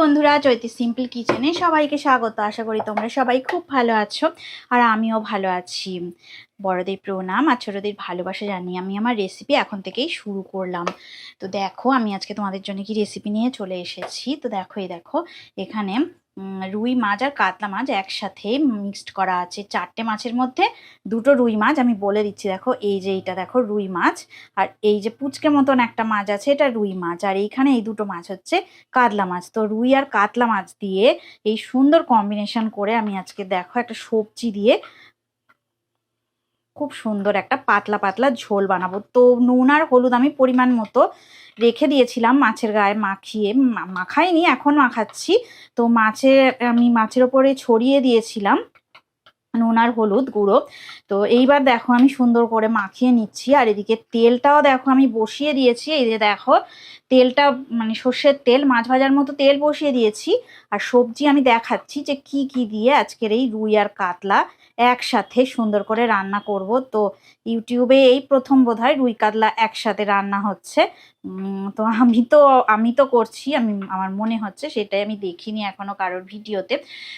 বন্ধুরা, চৈতি সিম্পল কিচেনে সবাইকে স্বাগত। আশা করি তোমরা সবাই খুব ভালো আছো আর আমিও ভালো আছি। বড়দের প্রণাম আর ছোটদের ভালোবাসা জানিয়ে আমি আমার রেসিপি এখন থেকেই শুরু করলাম। তো দেখো, আমি আজকে তোমাদের জন্য কি রেসিপি নিয়ে চলে এসেছি। তো দেখো, দেখো এখানে রুই মাছ আর কাতলা মাছ একসাথে মিক্সড করা আছে। 4টে মাছের মধ্যে 2টো রুই মাছ আমি বলে দিচ্ছি। দেখো, এই যে এইটা দেখো রুই মাছ, আর এই যে পুচকে মতন একটা মাছ আছে এটা রুই মাছ, আর এইখানে এই 2টো মাছ হচ্ছে কাতলা মাছ। তো রুই আর কাতলা মাছ দিয়ে এই সুন্দর কম্বিনেশন করে আমি আজকে দেখো একটা সবজি দিয়ে খুব সুন্দর একটা পাতলা পাতলা ঝোল বানাবো। তো নুন আর হলুদ আমি পরিমাণ মতো রেখে দিয়েছিলাম মাছের গায়ে মাখিয়ে, মাখাইনি, এখন মাখাচ্ছি। তো আমি মাছের ওপরে ছড়িয়ে দিয়েছিলাম নুন আর হলুদ গুঁড়ো। তো এইবার দেখো আমি সুন্দর করে মাখিয়ে নিচ্ছি। আর এদিকে তেলটাও দেখো আমি বসিয়ে দিয়েছি। এই যে দেখো তেলটা মানে সর্ষের তেল, মাছ ভাজার মতো তেল বসিয়ে দিয়েছি। আর সবজি আমি দেখাচ্ছি যে কি কি দিয়ে আজকের এই রুই আর কাতলা একসাথে সুন্দর করে রান্না করব। তো ইউটিউবে এই প্রথম বোধহয় রুই কাতলা একসাথে রান্না হচ্ছে। তো আমি তো করছি, আমার মনে হচ্ছে, সেটাই আমি দেখিনি এখনো কারোর ভিডিওতে।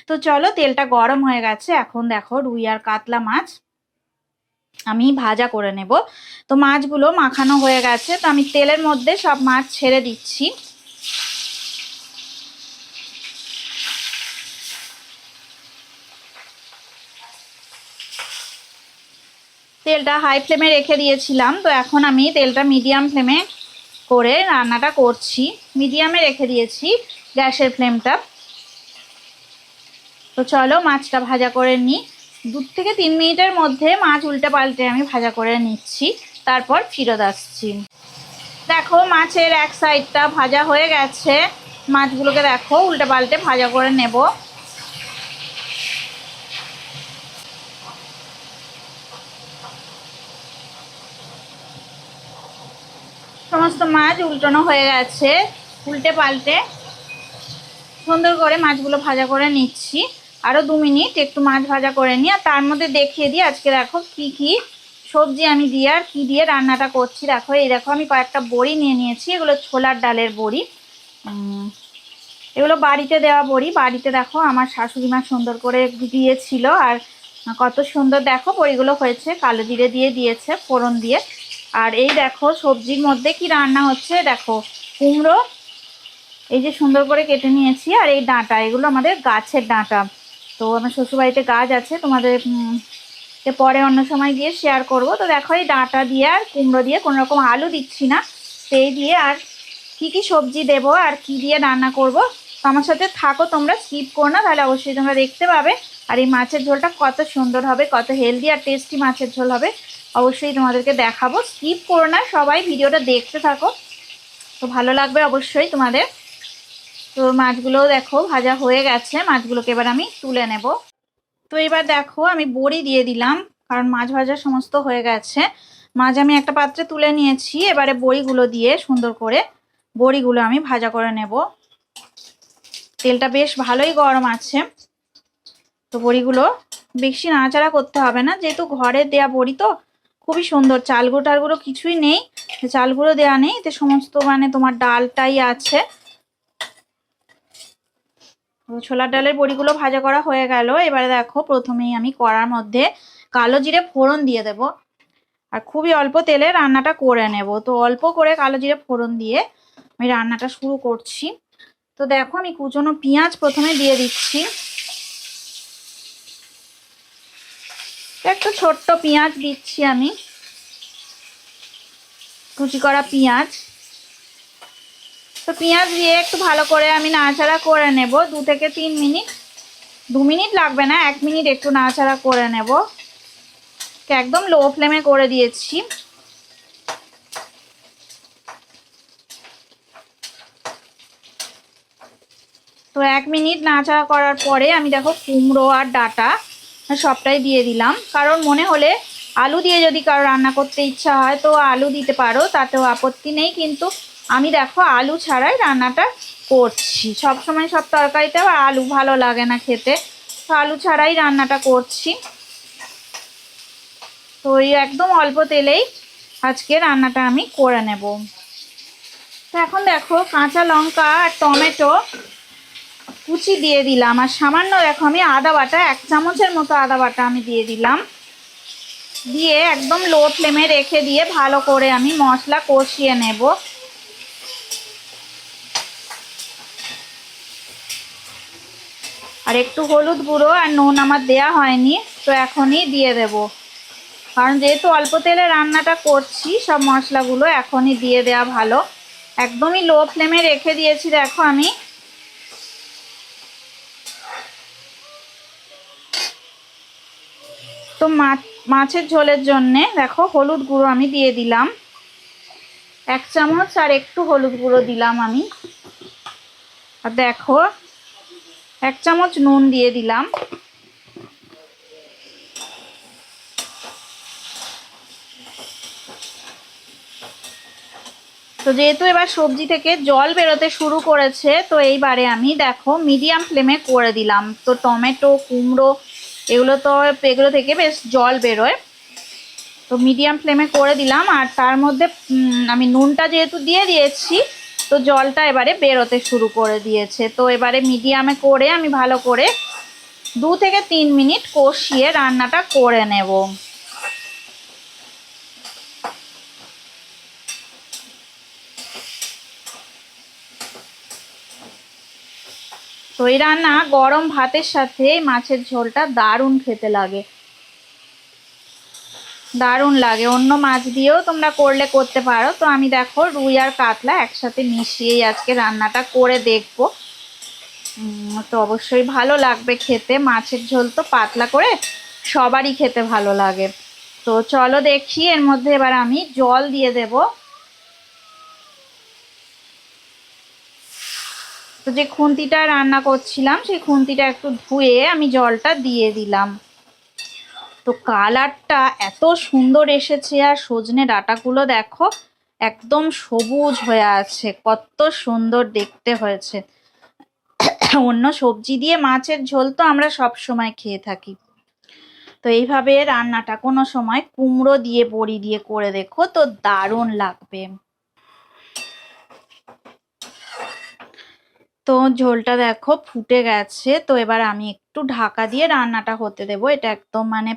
তো চলো, তেলটা গরম হয়ে গেছে। এখন দেখো রুই আর কাতলা মাছ আমি ভাজা করে নেব। তো মাছগুলো মাখানো হয়ে গেছে, তো আমি তেলের মধ্যে সব মাছ ছেড়ে দিচ্ছি। তেলটা হাই ফ্লেমে রেখে দিয়েছিলাম, তো এখন আমি তেলটা মিডিয়াম ফ্লেমে করে রান্নাটা করছি। মিডিয়ামে রেখে দিয়েছি গ্যাসের ফ্লেমটা। তো চলো মাছটা ভাজা করে নিই। 2 থেকে 3 মিনিটের মধ্যে মাছ উল্টে পাল্টে আমি ভাজা করে নিচ্ছি, তারপর ফিরত আসছি। দেখো মাছের এক সাইডটা ভাজা হয়ে গেছে। মাছগুলোকে দেখো উল্টে পাল্টে ভাজা করে নেব। সমস্ত মাছ উল্টানো হয়ে গেছে। উল্টে পাল্টে সুন্দর করে মাছগুলো ভাজা করে নিচ্ছি। আরও 2 মিনিট একটু মাছ ভাজা করে নিই। আর তার মধ্যে দেখিয়ে দিই আজকে দেখো কি কি সবজি আমি দিয়ে আর কি দিয়ে রান্নাটা করছি। দেখো, এই দেখো আমি কয়েকটা বড়ি নিয়ে নিয়েছি। এগুলো ছোলার ডালের বড়ি, এগুলো বাড়িতে দেওয়া বড়ি। বাড়িতে দেখো আমার শাশুড়ি মা সুন্দর করে দিয়েছিল, আর কত সুন্দর দেখো বড়িগুলো হয়েছে। কালো জিরে দিয়ে দিয়েছে ফোড়ন দিয়ে। আর এই দেখো সবজির মধ্যে কি রান্না হচ্ছে, দেখো কুমড়ো এই যে সুন্দর করে কেটে নিয়েছি। আর এই ডাঁটা, এগুলো আমাদের গাছের ডাঁটা। তো আমার শ্বশুরবাড়িতে গাছ আছে, তোমাদের পরে অন্য সময় গিয়ে শেয়ার করব। তো দেখো এই ডাঁটা দিয়ে আর কুমড়ো দিয়ে, কোনো রকম আলু দিচ্ছি না, সেই দিয়ে আর কি কি সবজি দেব আর কি দিয়ে রান্না করব, তো আমার সাথে থাকো, তোমরা স্কিপ করো না, তাহলে অবশ্যই তোমরা দেখতে পাবে। আর এই মাছের ঝোলটা কত সুন্দর হবে, কত হেলদি আর টেস্টি মাছের ঝোল হবে, অবশ্যই তোমাদেরকে দেখাবো। স্কিপ করো না, সবাই ভিডিওটা দেখতে থাকো, তো ভালো লাগবে অবশ্যই তোমাদের। তো মাছগুলোও দেখো ভাজা হয়ে গেছে, মাছগুলোকে এবার আমি তুলে নেব। তো এবার দেখো আমি বড়ি দিয়ে দিলাম, কারণ মাছ ভাজা সমস্ত হয়ে গেছে। মাছ আমি একটা পাত্রে তুলে নিয়েছি। এবারে বড়িগুলো দিয়ে সুন্দর করে বড়িগুলো আমি ভাজা করে নেব। তেলটা বেশ ভালোই গরম আছে। তো বড়িগুলো বেশি নাড়াচাড়া করতে হবে না, যেহেতু ঘরে দেয়া বড়ি তো খুবই সুন্দর। চাল গুঁড়ো টাল গুঁড়ো কিছুই নেই, চাল গুঁড়ো দেওয়া নেই, এতে সমস্ত মানে তোমার ডালটাই আছে। ছোলার ডালের বড়িগুলো ভাজা করা হয়ে গেল। এবারে দেখো প্রথমেই আমি কড়ার মধ্যে কালো জিরে ফোড়ন দিয়ে দেব। আর খুবই অল্প তেলে রান্নাটা করে নেব। তো অল্প করে কালো জিরে ফোড়ন দিয়ে আমি রান্নাটা শুরু করছি। তো দেখো আমি কুচনো পেঁয়াজ প্রথমে দিয়ে দিচ্ছি। একটু ছোট্ট পেঁয়াজ দিচ্ছি আমি, কুচি করা পেঁয়াজ। তো পেঁয়াজ দিয়ে একটু ভালো করে আমি নাড়াচাড়া করে নেব 2 থেকে 3 মিনিট। 2 মিনিট লাগবে না, 1 মিনিট একটু নাড়াচাড়া করে নেব। একদম লো ফ্লেমে করে দিয়েছি। তো 1 মিনিট নাড়াচাড়া করার পরে আমি দেখো কুমড়ো আর ডাঁটা সবটাই দিয়ে দিলাম। কারণ মনে হলে আলু দিয়ে যদি কারো রান্না করতে ইচ্ছা হয় তো আলু দিতে পারো, তাতেও আপত্তি নেই। কিন্তু আমি দেখো আলু ছাড়াই রান্নাটা করছি। সব সময় সব তরকারিতে আবার আলু ভালো লাগে না খেতে, তো আলু ছাড়াই রান্নাটা করছি। তো এই একদম অল্প তেলেই আজকে রান্নাটা আমি করে নেব। তো এখন দেখো কাঁচা লঙ্কা আর টমেটো কুচি দিয়ে দিলাম, আর সামান্য দেখো আমি আদা বাটা 1 চামচের মতো আদা বাটা আমি দিয়ে দিলাম। দিয়ে একদম লো ফ্লেমে রেখে দিয়ে ভালো করে আমি মশলা কষিয়ে নেব। আর একটু হলুদ গুঁড়ো আর নুন আমার দেয়া হয়নি, তো এখনই দিয়ে দেব, কারণ যেহেতু অল্প তেলে রান্নাটা করছি সব মশলাগুলো এখনই দিয়ে দেওয়া ভালো। একদমই লো ফ্লেমে রেখে দিয়েছি দেখো আমি। তো মাছের ঝোলের জন্যে দেখো হলুদ গুঁড়ো আমি দিয়ে দিলাম 1 চামচ, আর একটু হলুদ গুঁড়ো দিলাম আমি। আর দেখো 1 চামচ নুন দিয়ে দিলাম। তো যেহেতু এবার সবজি থেকে জল বেরোতে শুরু করেছে, তো এইবারে আমি দেখো মিডিয়াম ফ্লেমে করে দিলাম। তো টমেটো, কুমড়ো এগুলো থেকে বেশ জল বেরোয়, তো মিডিয়াম ফ্লেমে করে দিলাম। আর তার মধ্যে আমি নুনটা যেহেতু দিয়ে দিয়েছি, তো জলটা এবারে বেরোতে শুরু করে দিয়েছে। তো এবারে মিডিয়ামে করে আমি ভালো করে 2 থেকে 3 মিনিট কষিয়ে রান্নাটা করে নেব। তো এই রান্না গরম ভাতের সাথে মাছের ঝোলটা দারুণ খেতে লাগে, দারুণ লাগে। অন্য মাছ দিয়েও তোমরা করতে পারো। তো আমি দেখো রুই আর কাতলা একসাথে মিশিয়েই আজকে রান্নাটা করে দেখবো। তো অবশ্যই ভালো লাগবে খেতে। মাছের ঝোল তো পাতলা করে সবারই খেতে ভালো লাগে। তো চলো দেখি, এর মধ্যে এবার আমি জল দিয়ে দেব। তো যে খুন্তিটা রান্না করছিলাম সেই খুন্তিটা একটু ধুয়ে আমি জলটা দিয়ে দিলাম। তো কালারটা এত সুন্দর এসেছে, আর সজনে ডাঁটাগুলো দেখো একদম সবুজ হয়ে আছে, কত সুন্দর দেখতে হয়েছে। অন্য সবজি দিয়ে মাছের ঝোল তো আমরা সব সময় খেয়ে থাকি, তো এইভাবে রান্নাটা কোনো সময় কুমড়ো দিয়ে বড়ি দিয়ে করে দেখো, তো দারুণ লাগবে। তো ঝোলটা দেখো ফুটে গেছে। তো এবার আমি একটু ঢাকা দিয়ে রান্নাটা হতে দেব। এটা একদম মানে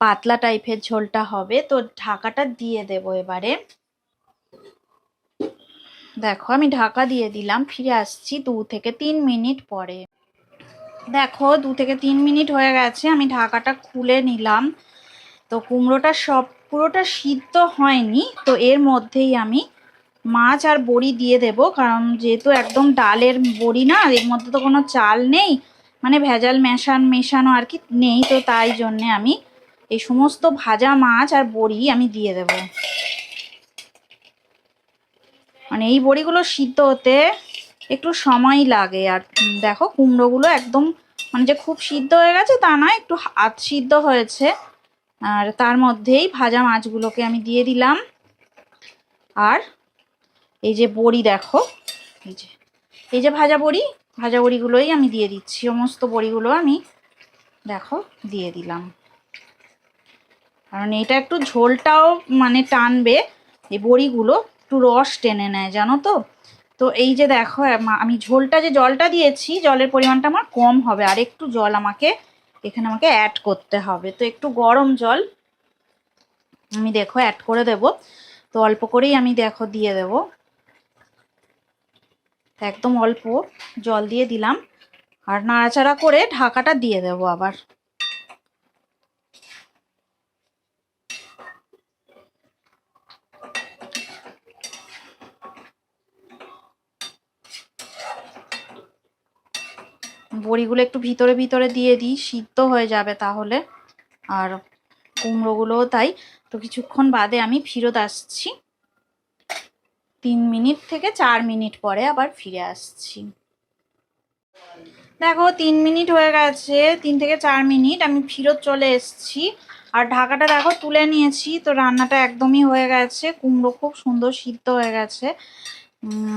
পাতলা টাইপের ঝোলটা হবে, তো ঢাকাটা দিয়ে দেব এবারে। দেখো আমি ঢাকা দিয়ে দিলাম, ফিরে আসছি 2 থেকে 3 মিনিট পরে। দেখো 2 থেকে 3 মিনিট হয়ে গেছে, আমি ঢাকাটা খুলে নিলাম। তো কুমড়োটা পুরোটা সিদ্ধ হয়নি, তো এর মধ্যেই আমি মাছ আর বড়ি দিয়ে দেব, কারণ যেহেতু একদম ডালের বড়ি না, এর মধ্যে তো কোনো চাল নেই, মানে ভেজাল মেশানো আর কি নেই। তো তাই জন্যে আমি এই সমস্ত ভাজা মাছ আর বড়ি আমি দিয়ে দেব। মানে এই বড়িগুলো সিদ্ধ হতে একটু সময় লাগে। আর দেখো কুমড়োগুলো একদম মানে যে খুব সিদ্ধ হয়ে গেছে তা নয়, একটু আধ সিদ্ধ হয়েছে। আর তার মধ্যেই ভাজা মাছগুলোকে আমি দিয়ে দিলাম। আর এই যে বড়ি দেখো, এই যে ভাজা বড়িগুলোই আমি দিয়ে দিচ্ছি। সমস্ত বড়িগুলো আমি দেখো দিয়ে দিলাম, কারণ এটা একটু ঝোলটাও মানে টানবে, এই বড়িগুলো একটু রস টেনে নেয় জানো তো। তো এই যে দেখো আমি যে জলটা দিয়েছি, জলের পরিমাণটা আমার কম হবে, আর একটু জল এখানে আমাকে অ্যাড করতে হবে। তো একটু গরম জল আমি দেখো অ্যাড করে দেব। তো অল্প করেই আমি দেখো দিয়ে দেব, একদম অল্প জল দিয়ে দিলাম। আর নাড়াচাড়া করে ঢাকাটা দিয়ে দেব আবার। বড়িগুলো একটু ভিতরে ভিতরে দিয়ে দিই, সিদ্ধ হয়ে যাবে তাহলে। আর কুমড়োগুলোও তাই। তো কিছুক্ষণ বাদে আমি ফিরত আসছি, 3 মিনিট থেকে 4 মিনিট পরে আবার ফিরে আসছি। দেখো 3 মিনিট হয়ে গেছে, 3 থেকে 4 মিনিট আমি ফিরত চলে এসেছি। আর ঢাকাটা দেখো তুলে নিয়েছি। তো রান্নাটা একদমই হয়ে গেছে, কুমড়ো খুব সুন্দর সিদ্ধ হয়ে গেছে।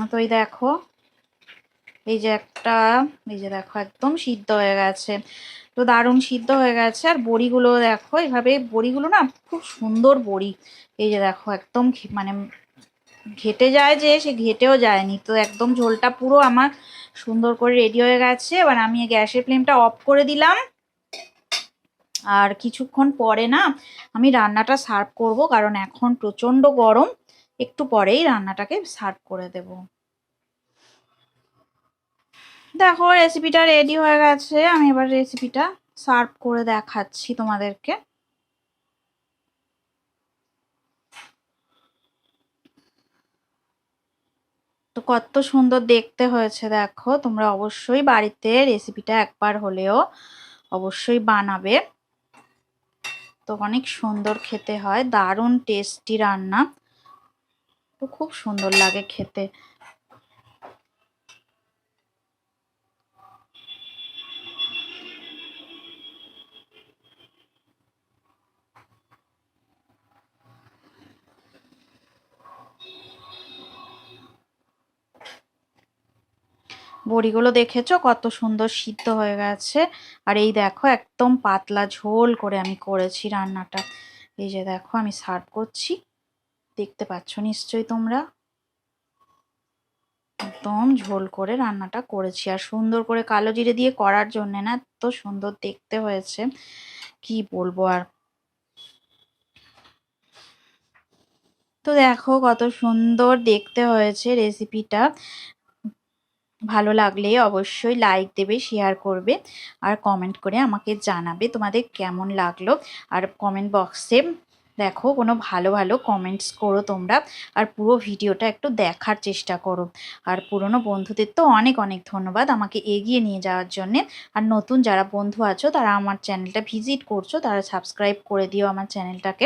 তো এই দেখো এই যে দেখো একদম সিদ্ধ হয়ে গেছে, তো দারুণ সিদ্ধ হয়ে গেছে। আর বড়িগুলো দেখো এইভাবে, বড়িগুলো না খুব সুন্দর বড়ি। এই যে দেখো একদম মানে ঘেটে যায় যে, সে ঘেটেও যায়নি। তো একদম ঝোলটা পুরো আমার সুন্দর করে রেডি হয়ে গেছে। এবার আমি গ্যাসের ফ্লেমটা অফ করে দিলাম। আর কিছুক্ষণ পরে না আমি রান্নাটা সার্ভ করব, কারণ এখন প্রচণ্ড গরম। একটু পরেই রান্নাটাকে সার্ভ করে দেব। দেখো রেসিপিটা রেডি হয়ে গেছে। আমি এবার রেসিপিটা সার্ভ করে দেখাচ্ছি তোমাদেরকে। তো কত সুন্দর দেখতে হয়েছে দেখো। তোমরা অবশ্যই বাড়িতে রেসিপিটা একবার হলেও অবশ্যই বানাবে। তো অনেক সুন্দর খেতে হয়, দারুণ টেস্টি রান্না, তো খুব সুন্দর লাগে খেতে। বড়িগুলো দেখেছো কত সুন্দর সিদ্ধ হয়ে গেছে। আর এই দেখো একদম পাতলা ঝোল করে আমি করেছি রান্নাটা। এই যে দেখো আমি সার্ভ করছি, দেখতে পাচ্ছ নিশ্চয়ই তোমরা। একদম ঝোল করে রান্নাটা করেছি, আর সুন্দর করে কালো জিরে দিয়ে করার জন্য না এত সুন্দর দেখতে হয়েছে, কি বলবো আর। তো দেখো কত সুন্দর দেখতে হয়েছে রেসিপিটা। ভালো লাগলে অবশ্যই লাইক দেবে, শেয়ার করবে, আর কমেন্ট করে আমাকে জানাবে তোমাদের কেমন লাগলো। আর কমেন্ট বক্সে দেখো কোনো ভালো ভালো কমেন্টস করো তোমরা, আর পুরো ভিডিওটা একটু দেখার চেষ্টা করো। আর পুরনো বন্ধুদের তো অনেক অনেক ধন্যবাদ আমাকে এগিয়ে নিয়ে যাওয়ার জন্যে। আর নতুন যারা বন্ধু আছো তারা আমার চ্যানেলটা ভিজিট করছো, তারা সাবস্ক্রাইব করে দিও আমার চ্যানেলটাকে।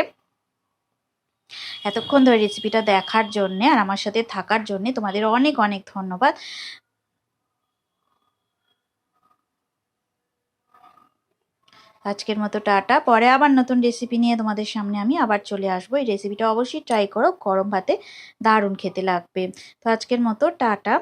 এতক্ষণ ধরে রেসিপিটা দেখার জন্যে আর আমার সাথে থাকার জন্যে তোমাদের অনেক অনেক ধন্যবাদ। আজকের মতো টাটা। পরে আবার নতুন রেসিপি নিয়ে তোমাদের সামনে আমি আবার চলে আসবো। এই রেসিপিটা অবশ্যই ট্রাই করো, গরম ভাতে দারুণ খেতে লাগবে। তো আজকের মতো টাটা।